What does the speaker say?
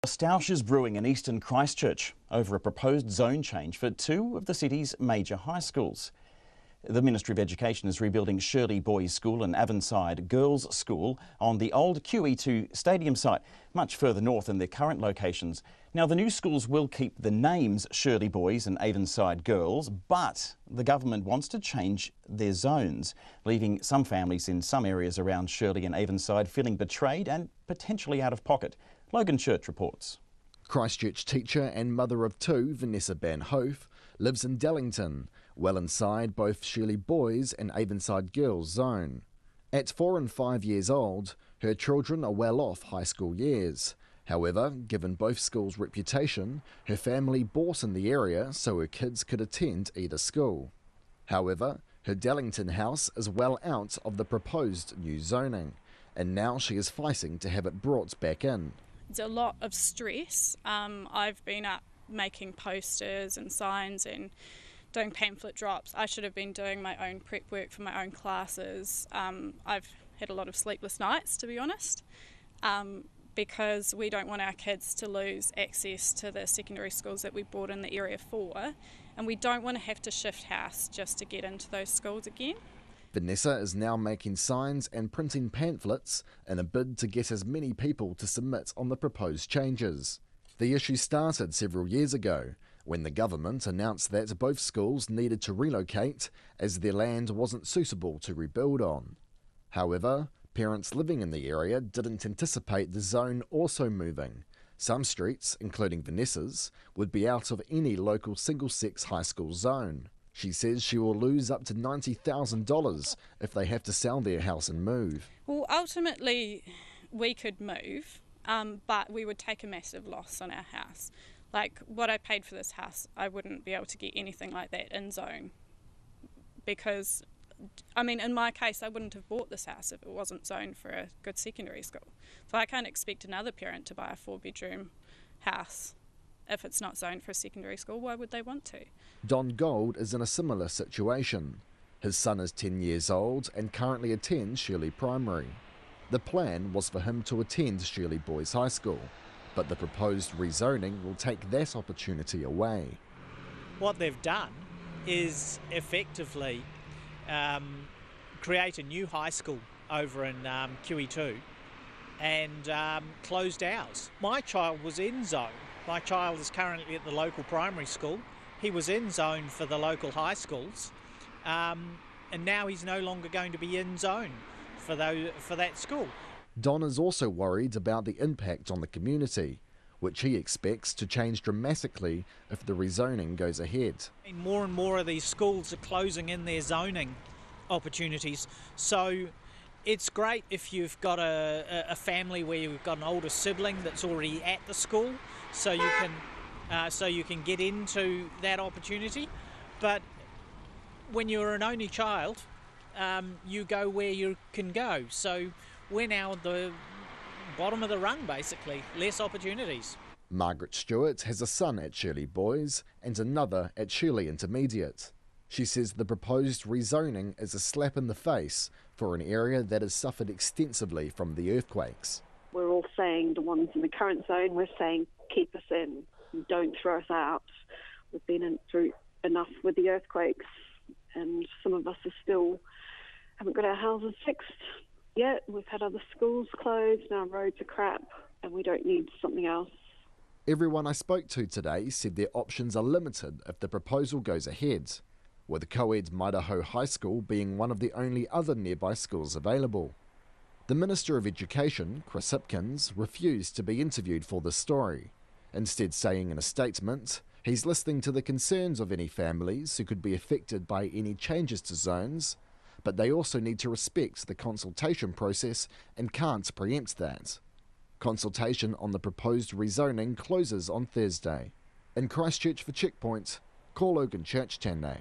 A stoush is brewing in eastern Christchurch over a proposed zone change for two of the city's major high schools. The Ministry of Education is rebuilding Shirley Boys' School and Avonside Girls' School on the old QE2 stadium site, much further north than their current locations. Now, the new schools will keep the names Shirley Boys and Avonside Girls, but the government wants to change their zones, leaving some families in some areas around Shirley and Avonside feeling betrayed and potentially out of pocket. Logan Church reports. Christchurch teacher and mother of two, Vanessa Banhoef, lives in Dellington, well inside both Shirley Boys and Avonside Girls zone. At 4 and 5 years old, her children are well off high school years. However, given both schools' reputation, her family bought in the area so her kids could attend either school. However, her Dellington house is well out of the proposed new zoning, and now she is fighting to have it brought back in. It's a lot of stress. I've been up making posters and signs and doing pamphlet drops. I should have been doing my own prep work for my own classes. I've had a lot of sleepless nights, to be honest, because we don't want our kids to lose access to the secondary schools that we bought in the area for, and we don't want to have to shift house just to get into those schools again. Vanessa is now making signs and printing pamphlets in a bid to get as many people to submit on the proposed changes. The issue started several years ago when the government announced that both schools needed to relocate as their land wasn't suitable to rebuild on. However, parents living in the area didn't anticipate the zone also moving. Some streets, including Vanessa's, would be out of any local single-sex high school zone. She says she will lose up to $90,000 if they have to sell their house and move. Well, ultimately, we could move, but we would take a massive loss on our house. Like, what I paid for this house, I wouldn't be able to get anything like that in zone. Because, I mean, in my case, I wouldn't have bought this house if it wasn't zoned for a good secondary school. So I can't expect another parent to buy a 4-bedroom house. If it's not zoned for a secondary school, why would they want to? Don Gold is in a similar situation. His son is 10 years old and currently attends Shirley Primary. The plan was for him to attend Shirley Boys High School, but the proposed rezoning will take that opportunity away. What they've done is effectively create a new high school over in QE2 and closed ours. My child was in zone. My child is currently at the local primary school. He was in zone for the local high schools, and now he's no longer going to be in zone for that school. Don is also worried about the impact on the community, which he expects to change dramatically if the rezoning goes ahead. More and more of these schools are closing in their zoning opportunities, so it's great if you've got a family where you've got an older sibling that's already at the school, so you can get into that opportunity. But when you're an only child, you go where you can go. So we're now at the bottom of the rung, basically, less opportunities. Margaret Stewart has a son at Shirley Boys and another at Shirley Intermediate. She says the proposed rezoning is a slap in the face for an area that has suffered extensively from the earthquakes. We're all saying, the ones in the current zone, we're saying keep us in, don't throw us out. We've been through enough with the earthquakes, and some of us haven't got our houses fixed yet. We've had other schools closed and our roads are crap, and we don't need something else. Everyone I spoke to today said their options are limited if the proposal goes ahead, with co-ed Maidaho High School being one of the only other nearby schools available. The Minister of Education, Chris Hipkins, refused to be interviewed for this story, instead saying in a statement he's listening to the concerns of any families who could be affected by any changes to zones, but they also need to respect the consultation process and can't preempt that. Consultation on the proposed rezoning closes on Thursday. In Christchurch for Checkpoint, call Logan Church Tēnei.